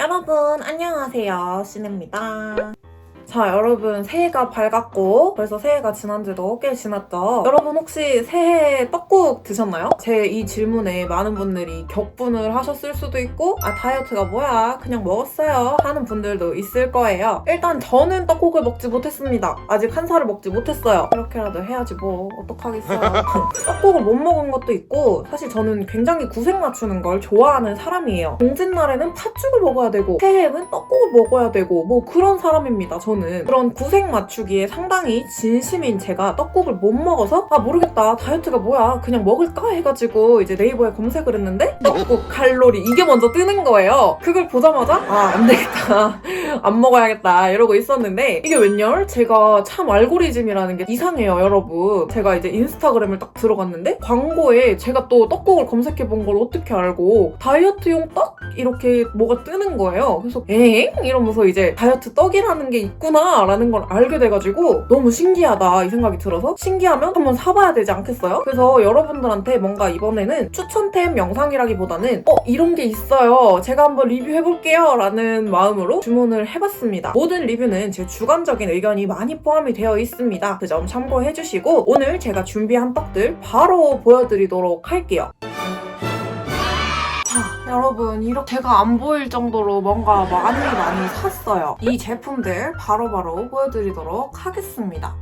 여러분 안녕하세요, 신입니다. 자, 여러분 새해가 밝았고 벌써 새해가 지난 지도 꽤 지났죠? 여러분 혹시 새해 떡국 드셨나요? 제 이 질문에 많은 분들이 격분을 하셨을 수도 있고 다이어트가 뭐야 그냥 먹었어요 하는 분들도 있을 거예요. 일단 저는 떡국을 먹지 못했습니다. 아직 한 살을 먹지 못했어요. 이렇게라도 해야지 뭐 어떡하겠어요. 떡국을 못 먹은 것도 있고 사실 저는 굉장히 구색 맞추는 걸 좋아하는 사람이에요. 공짓날에는 팥죽을 먹어야 되고 새해에는 떡국을 먹어야 되고 뭐 그런 사람입니다. 저는 그런 구색 맞추기에 상당히 진심인 제가 떡국을 못 먹어서 모르겠다, 다이어트가 뭐야 그냥 먹을까 해가지고 이제 네이버에 검색을 했는데 떡국 칼로리 이게 먼저 뜨는 거예요. 그걸 보자마자 안 되겠다 안 먹어야겠다 이러고 있었는데 이게 웬열 제가 참 알고리즘이라는 게 이상해요. 여러분 제가 이제 인스타그램을 딱 들어갔는데 광고에 제가 또 떡국을 검색해본 걸 어떻게 알고 다이어트용 떡? 이렇게 뭐가 뜨는 거예요. 그래서 엥? 이러면서 이제 다이어트 떡이라는 게 있구나 라는 걸 알게 돼가지고 너무 신기하다 이 생각이 들어서 신기하면 한번 사봐야 되지 않겠어요? 그래서 여러분들한테 뭔가 이번에는 추천템 영상이라기보다는 이런 게 있어요, 제가 한번 리뷰해볼게요 라는 마음으로 주문을 해봤습니다. 모든 리뷰는 제 주관적인 의견이 많이 포함이 되어 있습니다. 그 점 참고해주시고 오늘 제가 준비한 떡들 바로 보여드리도록 할게요. 여러분 이렇게 제가 안 보일 정도로 뭔가 많이 샀어요. 이 제품들 바로바로 보여드리도록 하겠습니다.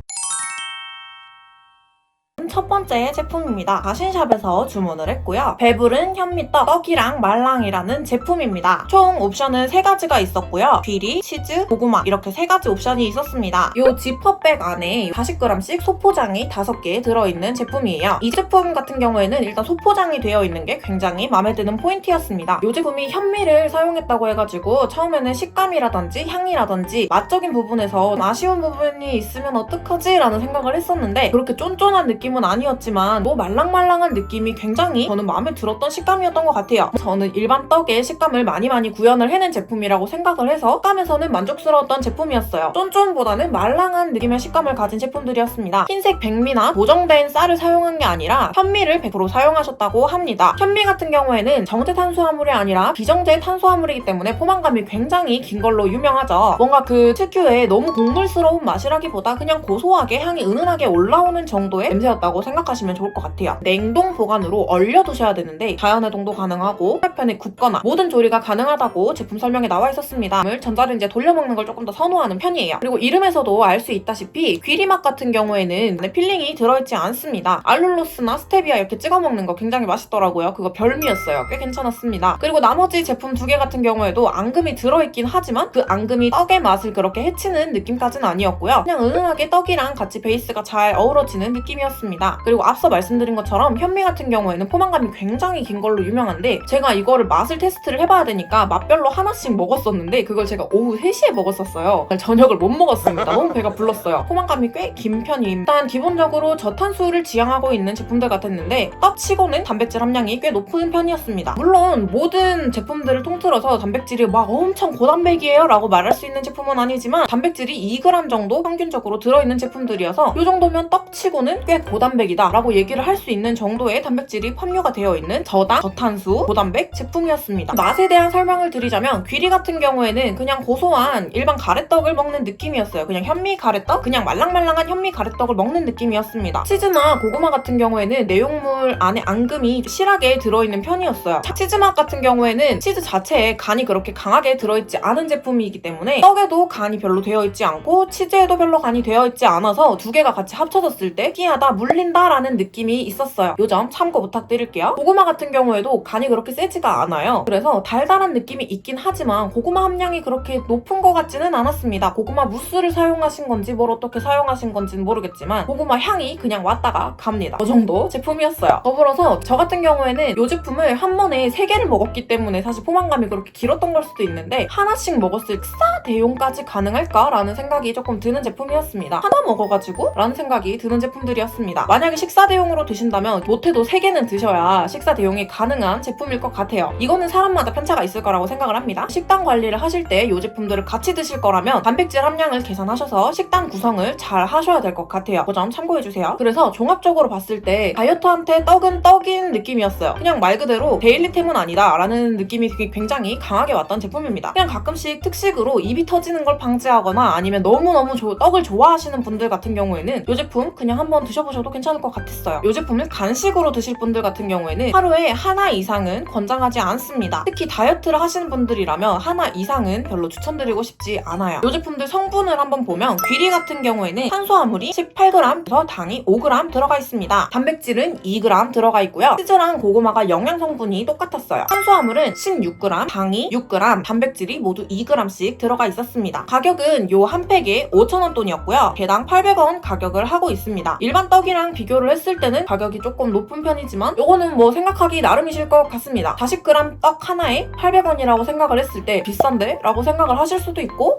첫 번째 제품입니다. 가신샵에서 주문을 했고요. 배부른 현미떡 떡이랑 말랑이라는 제품입니다. 총 옵션은 3가지가 있었고요. 귀리, 치즈, 고구마 이렇게 3가지 옵션이 있었습니다. 이 지퍼백 안에 40g씩 소포장이 5개 들어있는 제품이에요. 이 제품 같은 경우에는 일단 소포장이 되어 있는 게 굉장히 마음에 드는 포인트였습니다. 이 제품이 현미를 사용했다고 해가지고 처음에는 식감이라든지 향이라든지 맛적인 부분에서 아쉬운 부분이 있으면 어떡하지? 라는 생각을 했었는데 그렇게 쫀쫀한 느낌은 아니었지만 뭐 말랑말랑한 느낌이 굉장히 저는 마음에 들었던 식감이었던 것 같아요. 저는 일반 떡의 식감을 많이 구현을 해낸 제품이라고 생각을 해서 식감에서는 만족스러웠던 제품이었어요. 쫀쫀보다는 말랑한 느낌의 식감을 가진 제품들이었습니다. 흰색 백미나 보정된 쌀을 사용한 게 아니라 현미를 100% 사용하셨다고 합니다. 현미 같은 경우에는 정제 탄수화물이 아니라 비정제 탄수화물이기 때문에 포만감이 굉장히 긴 걸로 유명하죠. 뭔가 그 특유의 너무 곡물스러운 맛이라기보다 그냥 고소하게 향이 은은하게 올라오는 정도의 냄새였다고 생각하시면 좋을 것 같아요. 냉동 보관으로 얼려두셔야 되는데 자연해동도 가능하고 프라이팬에 굽거나 모든 조리가 가능하다고 제품 설명에 나와 있었습니다. 전자레인지에 돌려먹는 걸 조금 더 선호하는 편이에요. 그리고 이름에서도 알 수 있다시피 귀리맛 같은 경우에는 안에 필링이 들어있지 않습니다. 알룰로스나 스테비아 이렇게 찍어 먹는 거 굉장히 맛있더라고요. 그거 별미였어요. 꽤 괜찮았습니다. 그리고 나머지 제품 2개 같은 경우에도 앙금이 들어있긴 하지만 그 앙금이 떡의 맛을 그렇게 해치는 느낌까지는 아니었고요. 그냥 은은하게 떡이랑 같이 베이스가 잘 어우러지는 느낌이었습니다. 그리고 앞서 말씀드린 것처럼 현미 같은 경우에는 포만감이 굉장히 긴 걸로 유명한데 제가 이거를 맛을 테스트를 해봐야 되니까 맛별로 하나씩 먹었었는데 그걸 제가 오후 3시에 먹었었어요. 저녁을 못 먹었습니다. 너무 배가 불렀어요. 포만감이 꽤 긴 편임. 일단 기본적으로 저탄수를 지향하고 있는 제품들 같았는데 떡치고는 단백질 함량이 꽤 높은 편이었습니다. 물론 모든 제품들을 통틀어서 단백질이 막 엄청 고단백이에요 라고 말할 수 있는 제품은 아니지만 단백질이 2g 정도 평균적으로 들어있는 제품들이어서 이 정도면 떡치고는 꽤 고단백이다 라고 얘기를 할 수 있는 정도의 단백질이 함유가 되어 있는 저당, 저탄수, 고단백 제품이었습니다. 맛에 대한 설명을 드리자면 귀리 같은 경우에는 그냥 고소한 일반 가래떡을 먹는 느낌이었어요. 그냥 현미 가래떡? 그냥 말랑말랑한 현미 가래떡을 먹는 느낌이었습니다. 치즈나 고구마 같은 경우에는 내용물 안에 앙금이 실하게 들어있는 편이었어요. 치즈맛 같은 경우에는 치즈 자체에 간이 그렇게 강하게 들어있지 않은 제품이기 때문에 떡에도 간이 별로 되어 있지 않고 치즈에도 별로 간이 되어 있지 않아서 2개가 같이 합쳐졌을 때 끼하다 물린다 라는 느낌이 있었어요. 요 점 참고 부탁드릴게요. 고구마 같은 경우에도 간이 그렇게 세지가 않아요. 그래서 달달한 느낌이 있긴 하지만 고구마 함량이 그렇게 높은 것 같지는 않았습니다. 고구마 무스를 사용하신 건지 뭘 어떻게 사용하신 건지는 모르겠지만 고구마 향이 그냥 왔다가 갑니다. 그 정도 제품이었어요. 더불어서 저 같은 경우에는 이 제품을 한 번에 3개를 먹었기 때문에 사실 포만감이 그렇게 길었던 걸 수도 있는데 하나씩 먹었을 때 대용까지 가능할까? 라는 생각이 조금 드는 제품이었습니다. 하나 먹어가지고? 라는 생각이 드는 제품들이었습니다. 만약에 식사 대용으로 드신다면 못해도 3개는 드셔야 식사 대용이 가능한 제품일 것 같아요. 이거는 사람마다 편차가 있을 거라고 생각을 합니다. 식단 관리를 하실 때 이 제품들을 같이 드실 거라면 단백질 함량을 계산하셔서 식단 구성을 잘 하셔야 될 것 같아요. 그 점 참고해주세요. 그래서 종합적으로 봤을 때 다이어트한테 떡은 떡인 느낌이었어요. 그냥 말 그대로 데일리템은 아니다 라는 느낌이 굉장히 강하게 왔던 제품입니다. 그냥 가끔씩 특식으로 입이 터지는 걸 방지하거나 아니면 너무너무 떡을 좋아하시는 분들 같은 경우에는 이 제품 그냥 한번 드셔보셔도 괜찮을 것 같았어요. 이 제품을 간식으로 드실 분들 같은 경우에는 하루에 하나 이상은 권장하지 않습니다. 특히 다이어트를 하시는 분들이라면 하나 이상은 별로 추천드리고 싶지 않아요. 이 제품들 성분을 한번 보면 귀리 같은 경우에는 탄수화물이 18g에서 당이 5g 들어가 있습니다. 단백질은 2g 들어가 있고요. 치즈랑 고구마가 영양 성분이 똑같았어요. 탄수화물은 16g, 당이 6g, 단백질이 모두 2g씩 들어가 있었습니다. 가격은 요 한 팩에 5,000원 돈이었고요. 개당 800원 가격을 하고 있습니다. 일반 떡이랑 비교를 했을 때는 가격이 조금 높은 편이지만 요거는 뭐 생각하기 나름이실 것 같습니다. 40g 떡 하나에 800원이라고 생각을 했을 때 비싼데? 라고 생각을 하실 수도 있고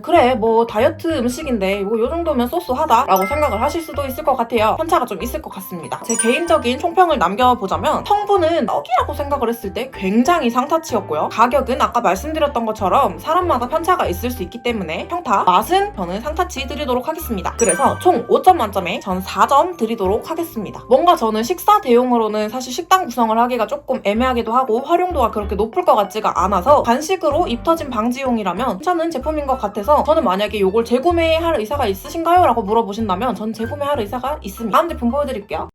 그래 뭐 다이어트 음식인데 요 정도면 소소하다 라고 생각을 하실 수도 있을 것 같아요. 편차가 좀 있을 것 같습니다. 제 개인적인 총평을 남겨보자면 성분은 떡이라고 생각을 했을 때 굉장히 상타치였고요. 가격은 아까 말씀드렸던 것처럼 사람마다 편차가 있을 수 있기 때문에 평타, 맛은 저는 상타치 드리도록 하겠습니다. 그래서 총 5점 만점에 전 4점 드리도록 하겠습니다. 뭔가 저는 식사 대용으로는 사실 식단 구성을 하기가 조금 애매하기도 하고 활용도가 그렇게 높을 것 같지가 않아서 간식으로 입 터짐 방지용이라면 괜찮은 제품인 것 같아서 저는 만약에 이걸 재구매할 의사가 있으신가요? 라고 물어보신다면 전 재구매할 의사가 있습니다. 다음 제품 보여드릴게요.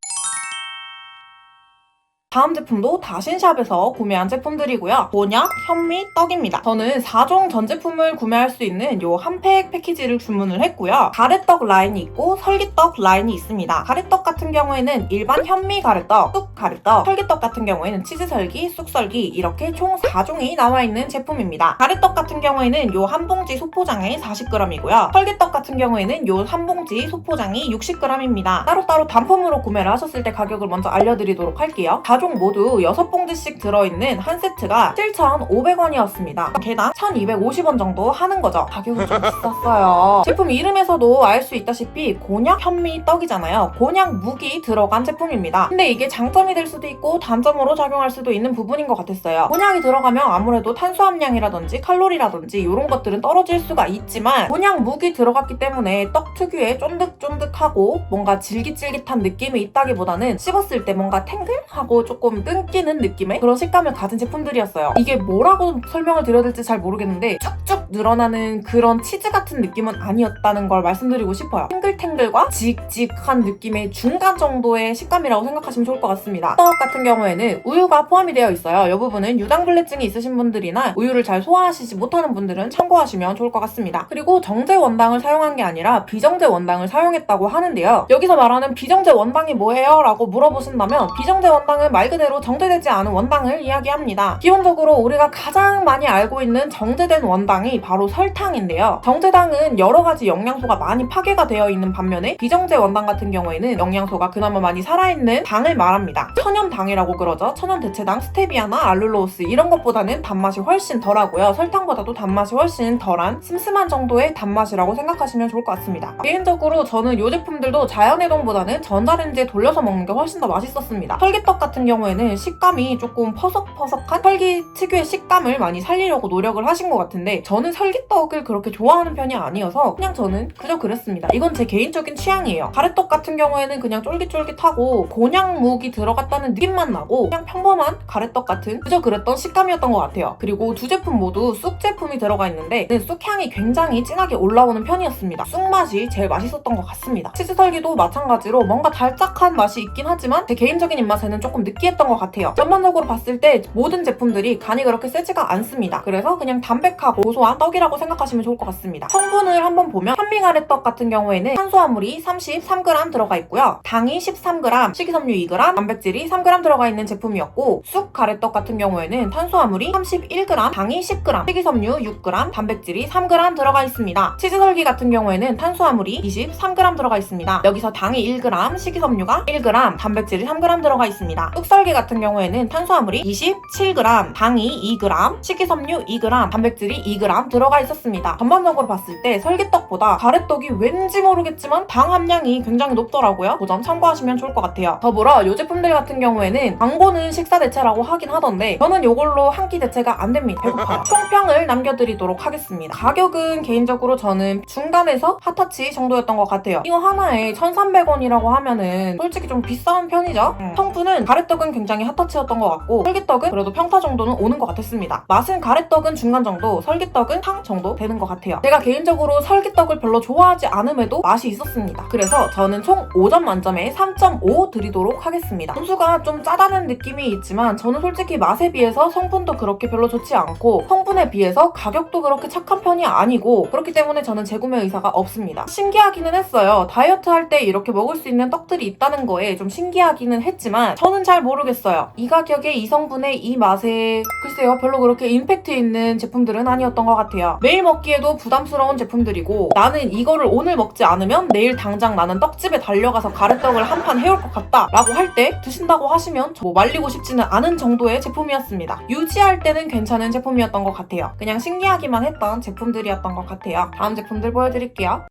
다음 제품도 다신샵에서 구매한 제품들이고요. 곤약, 현미, 떡입니다. 저는 4종 전 제품을 구매할 수 있는 요 한 팩 패키지를 주문을 했고요. 가래떡 라인이 있고 설기떡 라인이 있습니다. 가래떡 같은 경우에는 일반 현미 가래떡, 쑥 가래떡, 설기떡 같은 경우에는 치즈 설기, 쑥 설기 이렇게 총 4종이 나와 있는 제품입니다. 가래떡 같은 경우에는 요 한 봉지 소포장에 40g이고요. 설기떡 같은 경우에는 요 한 봉지 소포장이 60g입니다. 따로따로 단품으로 구매를 하셨을 때 가격을 먼저 알려드리도록 할게요. 4종 모두 6봉지씩 들어있는 한 세트가 7,500원이었습니다. 개당 1,250원 정도 하는 거죠. 가격이 좀 비쌌어요. 제품 이름에서도 알 수 있다시피 곤약, 현미, 떡이잖아요. 곤약 묵이 들어간 제품입니다. 근데 이게 장점이 될 수도 있고 단점으로 작용할 수도 있는 부분인 것 같았어요. 곤약이 들어가면 아무래도 탄수함량이라든지 칼로리라든지 이런 것들은 떨어질 수가 있지만 곤약 묵이 들어갔기 때문에 떡 특유의 쫀득쫀득하고 뭔가 질깃질깃한 느낌이 있다기보다는 씹었을 때 뭔가 탱글하고 조금 끊기는 느낌의 그런 식감을 가진 제품들이었어요. 이게 뭐라고 설명을 드려야 될지 잘 모르겠는데 쭉쭉 늘어나는 그런 치즈 같은 느낌은 아니었다는 걸 말씀드리고 싶어요. 탱글탱글과 직직한 느낌의 중간 정도의 식감이라고 생각하시면 좋을 것 같습니다. 떡 같은 경우에는 우유가 포함이 되어 있어요. 이 부분은 유당불내증이 있으신 분들이나 우유를 잘 소화하시지 못하는 분들은 참고하시면 좋을 것 같습니다. 그리고 정제 원당을 사용한 게 아니라 비정제 원당을 사용했다고 하는데요. 여기서 말하는 비정제 원당이 뭐예요? 라고 물어보신다면 비정제 원당은 말 그대로 정제되지 않은 원당을 이야기합니다. 기본적으로 우리가 가장 많이 알고 있는 정제된 원당이 바로 설탕인데요. 정제당은 여러 가지 영양소가 많이 파괴가 되어 있는 반면에 비정제 원당 같은 경우에는 영양소가 그나마 많이 살아있는 당을 말합니다. 천연당이라고 그러죠. 천연대체당, 스테비아나 알룰로스 이런 것보다는 단맛이 훨씬 덜하고요. 설탕보다도 단맛이 훨씬 덜한 슴슴한 정도의 단맛이라고 생각하시면 좋을 것 같습니다. 개인적으로 저는 이 제품들도 자연해동보다는 전자레인지에 돌려서 먹는 게 훨씬 더 맛있었습니다. 설기떡 같은 경우에는 식감이 조금 퍼석퍼석한 설기 특유의 식감을 많이 살리려고 노력을 하신 것 같은데 저는 설기떡을 그렇게 좋아하는 편이 아니어서 그냥 저는 그저 그랬습니다. 이건 제 개인적인 취향이에요. 가래떡 같은 경우에는 그냥 쫄깃쫄깃하고 곤약묵이 들어갔다는 느낌만 나고 그냥 평범한 가래떡 같은 그저 그랬던 식감이었던 것 같아요. 그리고 두 제품 모두 쑥 제품이 들어가 있는데 쑥향이 굉장히 진하게 올라오는 편이었습니다. 쑥 맛이 제일 맛있었던 것 같습니다. 치즈 설기도 마찬가지로 뭔가 달짝한 맛이 있긴 하지만 제 개인적인 입맛에는 조금 느끼했던 것 같아요. 전반적으로 봤을 때 모든 제품들이 간이 그렇게 세지가 않습니다. 그래서 그냥 담백하고 고소한 떡이라고 생각하시면 좋을 것 같습니다. 성분을 한번 보면 현미가래떡 같은 경우에는 탄수화물이 33g 들어가 있고요. 당이 13g, 식이섬유 2g, 단백질이 3g 들어가 있는 제품이었고 쑥 가래떡 같은 경우에는 탄수화물이 31g, 당이 10g, 식이섬유 6g, 단백질이 3g 들어가 있습니다. 치즈설기 같은 경우에는 탄수화물이 23g 들어가 있습니다. 여기서 당이 1g, 식이섬유가 1g, 단백질이 3g 들어가 있습니다. 떡썰기 같은 경우에는 탄수화물이 27g, 당이 2g, 식이섬유 2g, 단백질이 2g 들어가 있었습니다. 전반적으로 봤을 때 설기떡보다 가래떡이 왠지 모르겠지만 당 함량이 굉장히 높더라고요. 그 점 참고하시면 좋을 것 같아요. 더불어 이 제품들 같은 경우에는 광고는 식사 대체라고 하긴 하던데 저는 이걸로 한 끼 대체가 안 됩니다. 배고파요. 총평을 남겨드리도록 하겠습니다. 가격은 개인적으로 저는 중간에서 핫터치 정도였던 것 같아요. 이거 하나에 1,300원이라고 하면은 솔직히 좀 비싼 편이죠? 성분은 가래떡은 굉장히 핫터치였던 것 같고 설기떡은 그래도 평타 정도는 오는 것 같았습니다. 맛은 가래떡은 중간 정도, 설기떡은 탕 정도 되는 것 같아요. 제가 개인적으로 설기떡을 별로 좋아하지 않음에도 맛이 있었습니다. 그래서 저는 총 5점 만점에 3.5 드리도록 하겠습니다. 점수가 좀 짜다는 느낌이 있지만 저는 솔직히 맛에 비해서 성분도 그렇게 별로 좋지 않고 성분에 비해서 가격도 그렇게 착한 편이 아니고 그렇기 때문에 저는 재구매 의사가 없습니다. 신기하기는 했어요. 다이어트 할 때 이렇게 먹을 수 있는 떡들이 있다는 거에 좀 신기하기는 했지만 저는 잘 모르겠어요. 이 가격에 이 성분에 이 맛에 글쎄요 별로 그렇게 임팩트 있는 제품들은 아니었던 것 같아요. 매일 먹기에도 부담스러운 제품들이고 나는 이거를 오늘 먹지 않으면 내일 당장 나는 떡집에 달려가서 가래떡을 한 판 해올 것 같다 라고 할 때 드신다고 하시면 저 말리고 싶지는 않은 정도의 제품이었습니다. 유지할 때는 괜찮은 제품이었던 것 같아요. 그냥 신기하기만 했던 제품들이었던 것 같아요. 다음 제품들 보여드릴게요.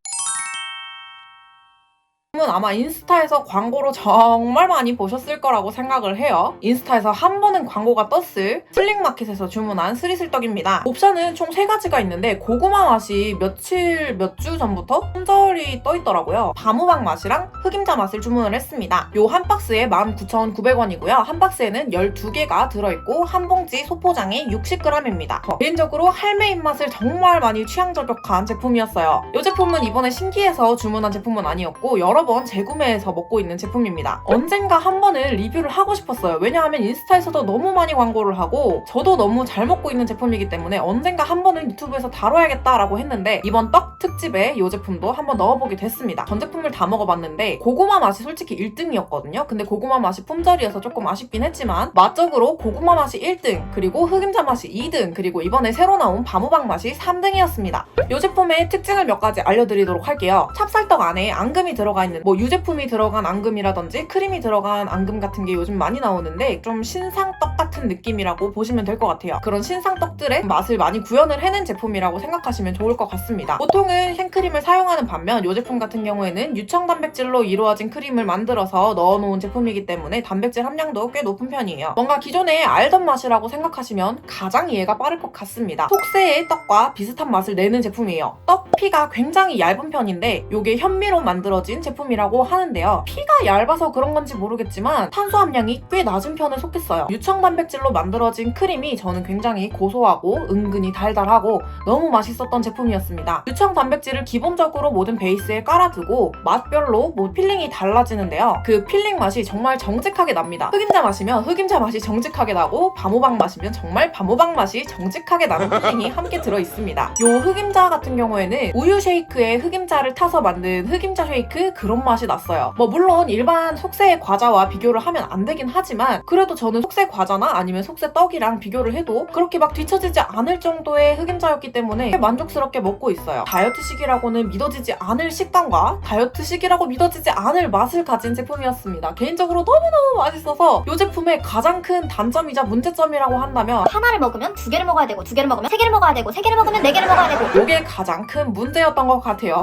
아마 인스타에서 광고로 정말 많이 보셨을 거라고 생각을 해요. 인스타에서 한 번은 광고가 떴을 슬릭마켓에서 주문한 스리슬떡입니다. 옵션은 총 3가지가 있는데 고구마 맛이 몇 주 전부터 품절이 떠있더라고요. 바무박 맛이랑 흑임자 맛을 주문을 했습니다. 요 한 박스에 19,900원이고요. 한 박스에는 12개가 들어있고 한 봉지 소포장에 60g입니다. 개인적으로 할매 입맛을 정말 많이 취향 저격한 제품이었어요. 이 제품은 이번에 신기해서 주문한 제품은 아니었고 여러 번 재구매해서 먹고 있는 제품입니다. 언젠가 한 번은 리뷰를 하고 싶었어요. 왜냐하면 인스타에서도 너무 많이 광고를 하고 저도 너무 잘 먹고 있는 제품이기 때문에 언젠가 한 번은 유튜브에서 다뤄야겠다라고 했는데 이번 떡 특집에 이 제품도 한번 넣어보게 됐습니다. 전 제품을 다 먹어봤는데 고구마 맛이 솔직히 1등이었거든요. 근데 고구마 맛이 품절이어서 조금 아쉽긴 했지만 맛적으로 고구마 맛이 1등 그리고 흑임자 맛이 2등 그리고 이번에 새로 나온 바무박 맛이 3등이었습니다. 이 제품의 특징을 몇 가지 알려드리도록 할게요. 찹쌀떡 안에 앙금이 들어가 있는 뭐 유제품이 들어간 앙금이라든지 크림이 들어간 앙금 같은 게 요즘 많이 나오는데 좀 신상떡 같은 느낌이라고 보시면 될 것 같아요. 그런 신상떡들의 맛을 많이 구현을 해낸 제품이라고 생각하시면 좋을 것 같습니다. 보통은 생크림을 사용하는 반면 이 제품 같은 경우에는 유청 단백질로 이루어진 크림을 만들어서 넣어놓은 제품이기 때문에 단백질 함량도 꽤 높은 편이에요. 뭔가 기존에 알던 맛이라고 생각하시면 가장 이해가 빠를 것 같습니다. 속세의 떡과 비슷한 맛을 내는 제품이에요. 떡 피가 굉장히 얇은 편인데 이게 현미로 만들어진 제품이라고 하는데요. 피가 얇아서 그런 건지 모르겠지만 탄수함량이 꽤 낮은 편에 속했어요. 유청 단백질로 만들어진 크림이 저는 굉장히 고소하고 은근히 달달하고 너무 맛있었던 제품이었습니다. 유청 단백질을 기본적으로 모든 베이스에 깔아두고 맛별로 뭐 필링이 달라지는데요. 그 필링 맛이 정말 정직하게 납니다. 흑임자 마시면 흑임자 맛이 정직하게 나고 바무박 마시면 정말 바무박 맛이 정직하게 나는 필링이 함께 들어있습니다. 요 흑임자 같은 경우에는 우유 쉐이크에 흑임자를 타서 만든 흑임자 쉐이크 그런 맛이 났어요. 뭐 물론 일반 속세 과자와 비교를 하면 안 되긴 하지만 그래도 저는 속세 과자나 아니면 속세 떡이랑 비교를 해도 그렇게 막 뒤처지지 않을 정도의 흑임자였기 때문에 만족스럽게 먹고 있어요. 다이어트식이라고는 믿어지지 않을 식감과 다이어트식이라고 믿어지지 않을 맛을 가진 제품이었습니다. 개인적으로 너무너무 맛있어서 이 제품의 가장 큰 단점이자 문제점이라고 한다면 하나를 먹으면 2개를 먹어야 되고 2개를 먹으면 3개를 먹어야 되고 3개를 먹으면 4개를 먹어야 되고 이게 가장 큰 문제였던 것 같아요.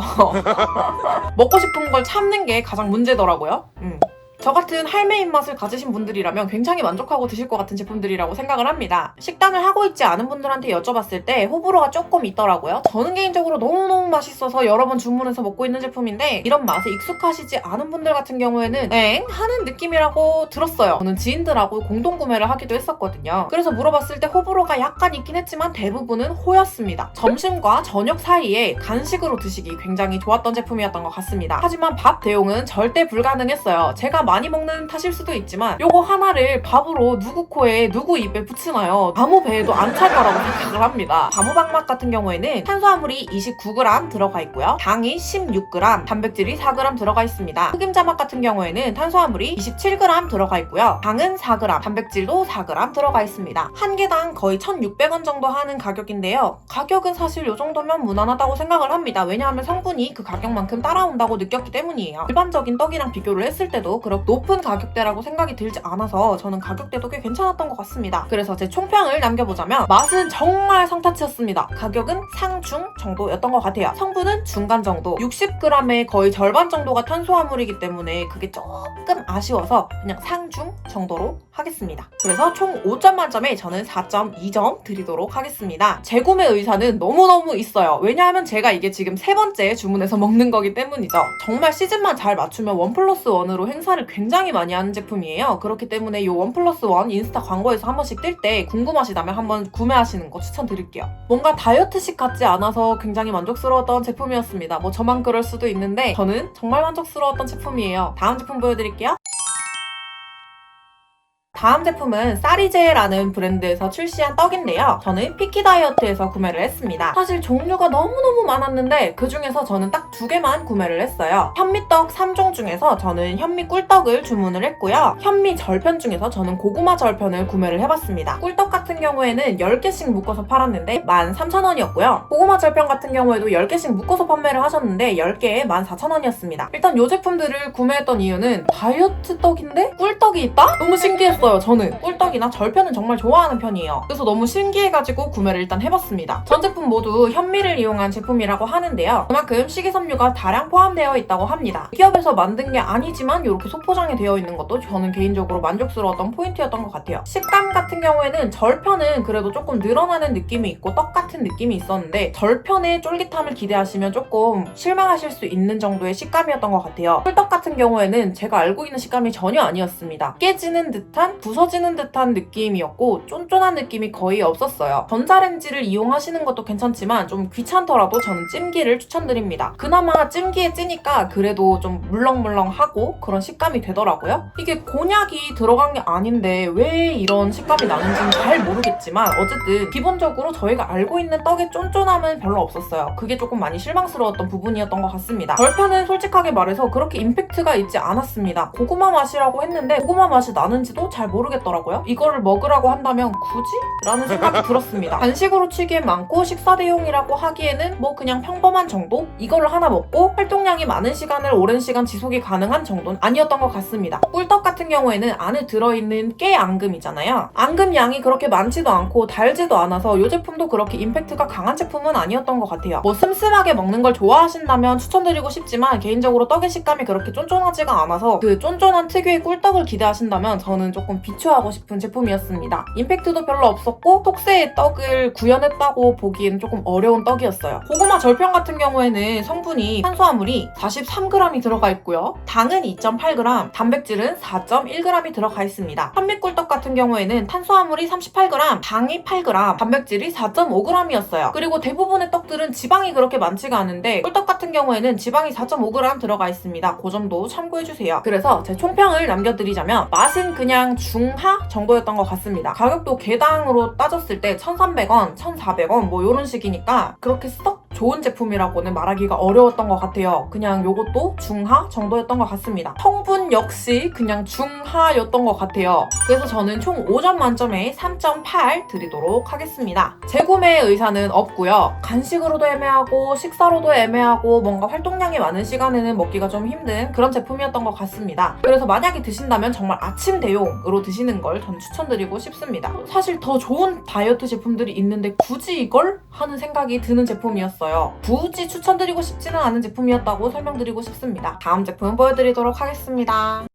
먹고 싶은 걸 참는 게 가장 문제더라고요. 저 같은 할매 입맛을 가지신 분들이라면 굉장히 만족하고 드실 것 같은 제품들이라고 생각을 합니다. 식단을 하고 있지 않은 분들한테 여쭤봤을 때 호불호가 조금 있더라고요. 저는 개인적으로 너무너무 맛있어서 여러 번 주문해서 먹고 있는 제품인데 이런 맛에 익숙하시지 않은 분들 같은 경우에는 엥? 하는 느낌이라고 들었어요. 저는 지인들하고 공동 구매를 하기도 했었거든요. 그래서 물어봤을 때 호불호가 약간 있긴 했지만 대부분은 호였습니다. 점심과 저녁 사이에 간식으로 드시기 굉장히 좋았던 제품이었던 것 같습니다. 하지만 밥 대용은 절대 불가능했어요. 제가 많이 먹는 탓일 수도 있지만 요거 하나를 밥으로 누구 코에 누구 입에 붙이나요? 아무 배에도 안 찰 거라고 생각을 합니다. 바무박 맛 같은 경우에는 탄수화물이 29g 들어가 있고요. 당이 16g, 단백질이 4g 들어가 있습니다. 흑임자 맛 같은 경우에는 탄수화물이 27g 들어가 있고요. 당은 4g, 단백질도 4g 들어가 있습니다. 한 개당 거의 1,600원 정도 하는 가격인데요. 가격은 사실 요 정도면 무난하다고 생각을 합니다. 왜냐하면 성분이 그 가격만큼 따라온다고 느꼈기 때문이에요. 일반적인 떡이랑 비교를 했을 때도 그렇게 뭐 높은 가격대라고 생각이 들지 않아서 저는 가격대도 꽤 괜찮았던 것 같습니다. 그래서 제 총평을 남겨보자면 맛은 정말 성타치였습니다. 가격은 상중 정도였던 것 같아요. 성분은 중간 정도, 60g의 거의 절반 정도가 탄수화물이기 때문에 그게 조금 아쉬워서 그냥 상중 정도로 하겠습니다. 그래서 총 5점 만점에 저는 4.2점 드리도록 하겠습니다. 재구매 의사는 너무너무 있어요. 왜냐하면 제가 이게 지금 세 번째 주문해서 먹는 거기 때문이죠. 정말 시즌만 잘 맞추면 1+1으로 행사를 굉장히 많이 하는 제품이에요. 그렇기 때문에 이 1+1 인스타 광고에서 한 번씩 뜰 때 궁금하시다면 한번 구매하시는 거 추천드릴게요. 뭔가 다이어트식 같지 않아서 굉장히 만족스러웠던 제품이었습니다. 뭐 저만 그럴 수도 있는데 저는 정말 만족스러웠던 제품이에요. 다음 제품 보여드릴게요. 다음 제품은 쌀이제라는 브랜드에서 출시한 떡인데요. 저는 피키다이어트에서 구매를 했습니다. 사실 종류가 너무너무 많았는데 그중에서 저는 딱 2개만 구매를 했어요. 현미떡 3종 중에서 저는 현미 꿀떡을 주문을 했고요. 현미 절편 중에서 저는 고구마 절편을 구매를 해봤습니다. 꿀떡 같은 경우에는 10개씩 묶어서 팔았는데 13,000원이었고요. 고구마 절편 같은 경우에도 10개씩 묶어서 판매를 하셨는데 10개에 14,000원이었습니다. 일단 이 제품들을 구매했던 이유는 다이어트 떡인데 꿀떡이 있다? 너무 신기했어요. 저는 꿀떡이나 절편은 정말 좋아하는 편이에요. 그래서 너무 신기해가지고 구매를 일단 해봤습니다. 전 제품 모두 현미를 이용한 제품이라고 하는데요. 그만큼 식이섬유가 다량 포함되어 있다고 합니다. 기업에서 만든 게 아니지만 이렇게 소포장이 되어 있는 것도 저는 개인적으로 만족스러웠던 포인트였던 것 같아요. 식감 같은 경우에는 절편은 그래도 조금 늘어나는 느낌이 있고 떡 같은 느낌이 있었는데 절편의 쫄깃함을 기대하시면 조금 실망하실 수 있는 정도의 식감이었던 것 같아요. 꿀떡 같은 경우에는 제가 알고 있는 식감이 전혀 아니었습니다. 깨지는 듯한 부서지는 듯한 느낌이었고 쫀쫀한 느낌이 거의 없었어요. 전자레인지를 이용하시는 것도 괜찮지만 좀 귀찮더라도 저는 찜기를 추천드립니다. 그나마 찜기에 찌니까 그래도 좀 물렁물렁하고 그런 식감이 되더라고요. 이게 곤약이 들어간 게 아닌데 왜 이런 식감이 나는지는 잘 모르겠지만 어쨌든 기본적으로 저희가 알고 있는 떡의 쫀쫀함은 별로 없었어요. 그게 조금 많이 실망스러웠던 부분이었던 것 같습니다. 절편은 솔직하게 말해서 그렇게 임팩트가 있지 않았습니다. 고구마 맛이라고 했는데 고구마 맛이 나는지도 잘 모르겠더라고요. 이거를 먹으라고 한다면 굳이? 라는 생각이 들었습니다. 간식으로 치기엔 많고 식사 대용이라고 하기에는 뭐 그냥 평범한 정도? 이거를 하나 먹고 활동량이 많은 시간을 오랜 시간 지속이 가능한 정도는 아니었던 것 같습니다. 꿀떡 같은 경우에는 안에 들어있는 깨 앙금이잖아요. 앙금 양이 그렇게 많지도 않고 달지도 않아서 이 제품도 그렇게 임팩트가 강한 제품은 아니었던 것 같아요. 뭐 슴슴하게 먹는 걸 좋아하신다면 추천드리고 싶지만 개인적으로 떡의 식감이 그렇게 쫀쫀하지가 않아서 그 쫀쫀한 특유의 꿀떡을 기대하신다면 저는 조금 비추하고 싶은 제품이었습니다. 임팩트도 별로 없었고 속세의 떡을 구현했다고 보기엔 조금 어려운 떡이었어요. 고구마 절편 같은 경우에는 성분이 탄수화물이 43g이 들어가 있고요. 당은 2.8g, 단백질은 4.1g이 들어가 있습니다. 현미꿀떡 같은 경우에는 탄수화물이 38g, 당이 8g, 단백질이 4.5g이었어요. 그리고 대부분의 떡들은 지방이 그렇게 많지가 않은데 꿀떡 같은 경우에는 지방이 4.5g 들어가 있습니다. 그 점도 참고해주세요. 그래서 제 총평을 남겨드리자면 맛은 그냥 중하 정도였던 것 같습니다. 가격도 개당으로 따졌을 때 1,300원, 1,400원 뭐 이런 식이니까 그렇게 썩 좋은 제품이라고는 말하기가 어려웠던 것 같아요. 그냥 요것도 중하 정도였던 것 같습니다. 성분 역시 그냥 중하였던 것 같아요. 그래서 저는 총 5점 만점에 3.8 드리도록 하겠습니다. 재구매 의사는 없고요. 간식으로도 애매하고 식사로도 애매하고 뭔가 활동량이 많은 시간에는 먹기가 좀 힘든 그런 제품이었던 것 같습니다. 그래서 만약에 드신다면 정말 아침 대용으로 드시는 걸 저는 추천드리고 싶습니다. 사실 더 좋은 다이어트 제품들이 있는데 굳이 이걸? 하는 생각이 드는 제품이었어요. 굳이 추천드리고 싶지는 않은 제품이었다고 설명드리고 싶습니다. 다음 제품 보여드리도록 하겠습니다.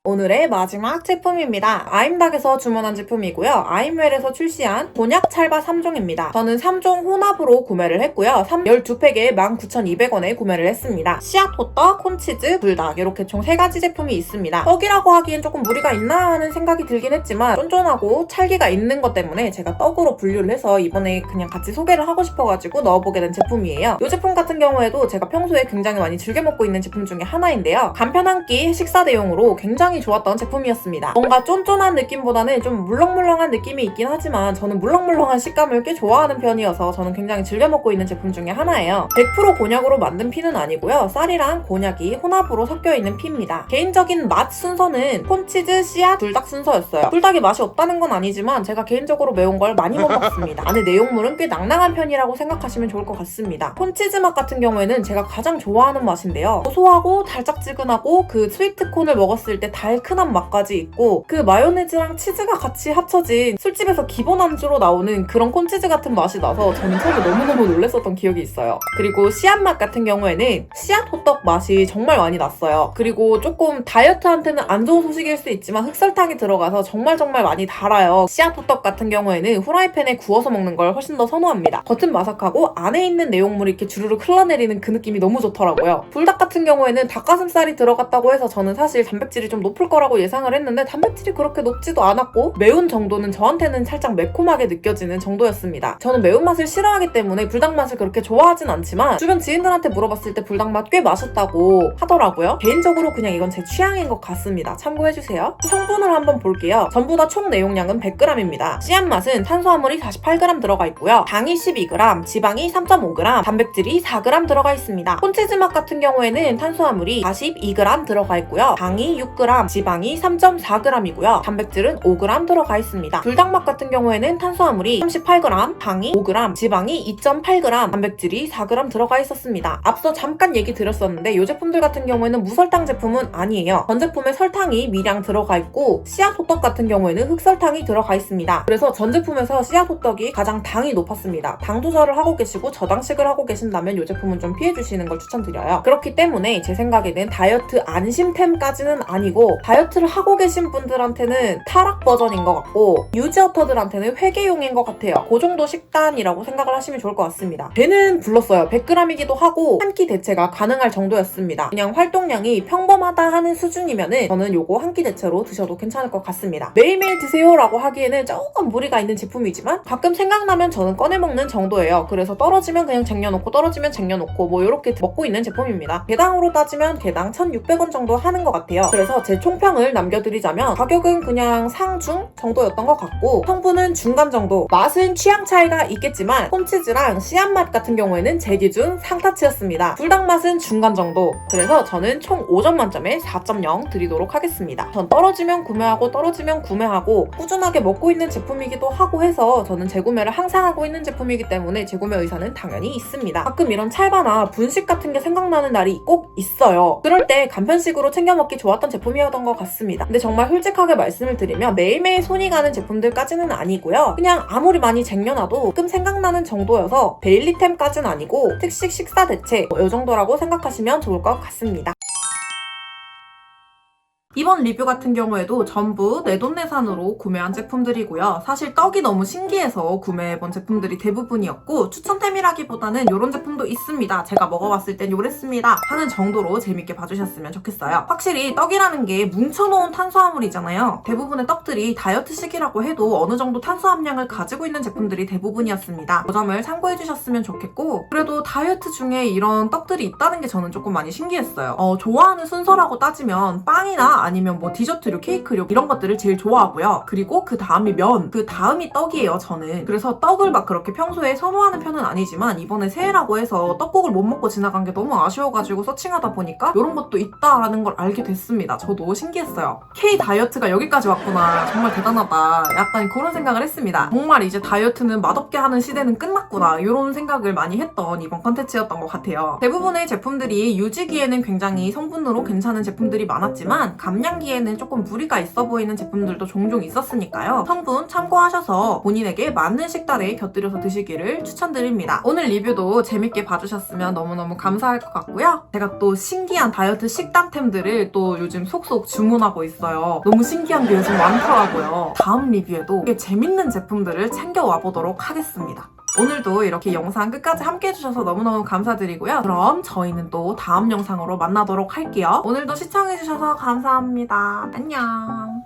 오늘의 마지막 제품입니다. 아임닭에서 주문한 제품이고요. 아임웰에서 출시한 곤약 찰밥 3종입니다. 저는 3종 혼합으로 구매를 했고요. 12팩에 19,200원에 구매를 했습니다. 씨앗 호떡, 콘치즈, 불닭 이렇게 총 3가지 제품이 있습니다. 떡이라고 하기엔 조금 무리가 있나 하는 생각이 들긴 했지만 쫀쫀하고 찰기가 있는 것 때문에 제가 떡으로 분류를 해서 이번에 그냥 같이 소개를 하고 싶어가지고 넣어보게 된 제품이에요. 이 제품 같은 경우에도 제가 평소에 굉장히 많이 즐겨 먹고 있는 제품 중에 하나인데요. 간편 한 끼 식사 대용으로 굉장히 굉장히 좋았던 제품이었습니다. 뭔가 쫀쫀한 느낌보다는 좀 물렁물렁한 느낌이 있긴 하지만 저는 물렁물렁한 식감을 꽤 좋아하는 편이어서 저는 굉장히 즐겨 먹고 있는 제품 중에 하나예요. 100% 곤약으로 만든 피는 아니고요. 쌀이랑 곤약이 혼합으로 섞여있는 피입니다. 개인적인 맛 순서는 콘치즈, 씨앗, 불닭 순서였어요. 불닭이 맛이 없다는 건 아니지만 제가 개인적으로 매운 걸 많이 못 먹습니다. 안에 내용물은 꽤 낭낭한 편이라고 생각하시면 좋을 것 같습니다. 콘치즈 맛 같은 경우에는 제가 가장 좋아하는 맛인데요. 고소하고 달짝지근하고 그 스위트콘을 먹었을 때 달큰한 맛까지 있고 그 마요네즈랑 치즈가 같이 합쳐진 술집에서 기본 안주로 나오는 그런 콘치즈 같은 맛이 나서 저는 처음에 너무너무 놀랐었던 기억이 있어요. 그리고 씨앗 맛 같은 경우에는 씨앗 호떡 맛이 정말 많이 났어요. 그리고 조금 다이어트한테는 안 좋은 소식일 수 있지만 흑설탕이 들어가서 정말 많이 달아요. 씨앗 호떡 같은 경우에는 후라이팬에 구워서 먹는 걸 훨씬 더 선호합니다. 겉은 바삭하고 안에 있는 내용물이 이렇게 주르륵 흘러내리는 그 느낌이 너무 좋더라고요. 불닭 같은 경우에는 닭가슴살이 들어갔다고 해서 저는 사실 단백질이 좀 높을 거라고 예상을 했는데 단백질이 그렇게 높지도 않았고 매운 정도는 저한테는 살짝 매콤하게 느껴지는 정도였습니다. 저는 매운맛을 싫어하기 때문에 불닭 맛을 그렇게 좋아하진 않지만 주변 지인들한테 물어봤을 때 불닭 맛 꽤 맛있다고 하더라고요. 개인적으로 그냥 이건 제 취향인 것 같습니다. 참고해주세요. 성분을 한번 볼게요. 전부 다 총 내용량은 100g입니다. 씨앗 맛은 탄수화물이 48g 들어가 있고요. 당이 12g, 지방이 3.5g, 단백질이 4g 들어가 있습니다. 콘치즈 맛 같은 경우에는 탄수화물이 42g 들어가 있고요. 당이 6g, 지방이 3.4g이고요. 단백질은 5g 들어가 있습니다. 불닭 맛 같은 경우에는 탄수화물이 38g, 당이 5g, 지방이 2.8g, 단백질이 4g 들어가 있었습니다. 앞서 잠깐 얘기 드렸었는데 이 제품들 같은 경우에는 무설탕 제품은 아니에요. 전 제품에 설탕이 미량 들어가 있고 씨앗 호떡 같은 경우에는 흑설탕이 들어가 있습니다. 그래서 전 제품에서 씨앗 호떡이 가장 당이 높았습니다. 당 조절을 하고 계시고 저당식을 하고 계신다면 이 제품은 좀 피해주시는 걸 추천드려요. 그렇기 때문에 제 생각에는 다이어트 안심템까지는 아니고 다이어트를 하고 계신 분들한테는 타락 버전인 것 같고 유지어터들한테는 회계용인 것 같아요. 그 정도 식단이라고 생각을 하시면 좋을 것 같습니다. 배는 불렀어요. 100g이기도 하고 한 끼 대체가 가능할 정도였습니다. 그냥 활동량이 평범하다 하는 수준이면은 저는 요거 한 끼 대체로 드셔도 괜찮을 것 같습니다. 매일매일 드세요라고 하기에는 조금 무리가 있는 제품이지만 가끔 생각나면 저는 꺼내 먹는 정도예요. 그래서 떨어지면 그냥 쟁여놓고 떨어지면 쟁여놓고 뭐 이렇게 먹고 있는 제품입니다. 개당으로 따지면 개당 1,600원 정도 하는 것 같아요. 그래서 제 총평을 남겨드리자면 가격은 그냥 상중 정도였던 것 같고 성분은 중간 정도, 맛은 취향 차이가 있겠지만 콘치즈랑 씨앗 맛 같은 경우에는 제 기준 상타치였습니다. 불닭 맛은 중간 정도, 그래서 저는 총 5점 만점에 4.0 드리도록 하겠습니다. 전 떨어지면 구매하고 꾸준하게 먹고 있는 제품이기도 하고 해서 저는 재구매를 항상 하고 있는 제품이기 때문에 재구매 의사는 당연히 있습니다. 가끔 이런 찰바나 분식 같은 게 생각나는 날이 꼭 있어요. 그럴 때 간편식으로 챙겨 먹기 좋았던 제품이었던 것 같습니다. 근데 정말 솔직하게 말씀을 드리면 매일매일 손이 가는 제품들까지는 아니고요. 그냥 아무리 많이 쟁여놔도 가끔 생각나는 정도여서 데일리템까지는 아니고 특식 식사 대체 이 정도라고 생각하시면 좋을 것 같습니다. 이번 리뷰 같은 경우에도 전부 내돈내산으로 구매한 제품들이고요. 사실 떡이 너무 신기해서 구매해본 제품들이 대부분이었고 추천템이라기보다는 이런 제품도 있습니다. 제가 먹어봤을 땐 요랬습니다 하는 정도로 재밌게 봐주셨으면 좋겠어요. 확실히 떡이라는 게 뭉쳐놓은 탄수화물이잖아요. 대부분의 떡들이 다이어트식이라고 해도 어느 정도 탄수함량을 가지고 있는 제품들이 대부분이었습니다. 그 점을 참고해주셨으면 좋겠고 그래도 다이어트 중에 이런 떡들이 있다는 게 저는 조금 많이 신기했어요. 좋아하는 순서라고 따지면 빵이나 아니면 뭐 디저트류, 케이크류 이런 것들을 제일 좋아하고요. 그리고 그 다음이 면, 그 다음이 떡이에요, 저는. 그래서 떡을 막 그렇게 평소에 선호하는 편은 아니지만 이번에 새해라고 해서 떡국을 못 먹고 지나간 게 너무 아쉬워가지고 서칭하다 보니까 이런 것도 있다라는 걸 알게 됐습니다. 저도 신기했어요. K 다이어트가 여기까지 왔구나. 정말 대단하다. 약간 그런 생각을 했습니다. 정말 이제 다이어트는 맛없게 하는 시대는 끝났구나. 이런 생각을 많이 했던 이번 컨텐츠였던 것 같아요. 대부분의 제품들이 유지기에는 굉장히 성분으로 괜찮은 제품들이 많았지만 감량기에는 조금 무리가 있어 보이는 제품들도 종종 있었으니까요. 성분 참고하셔서 본인에게 맞는 식단에 곁들여서 드시기를 추천드립니다. 오늘 리뷰도 재밌게 봐주셨으면 너무너무 감사할 것 같고요. 제가 또 신기한 다이어트 식단템들을 또 요즘 속속 주문하고 있어요. 너무 신기한 게 요즘 많더라고요. 다음 리뷰에도 재밌는 제품들을 챙겨와 보도록 하겠습니다. 오늘도 이렇게 영상 끝까지 함께 해주셔서 너무너무 감사드리고요. 그럼 저희는 또 다음 영상으로 만나도록 할게요. 오늘도 시청해주셔서 감사합니다. 안녕.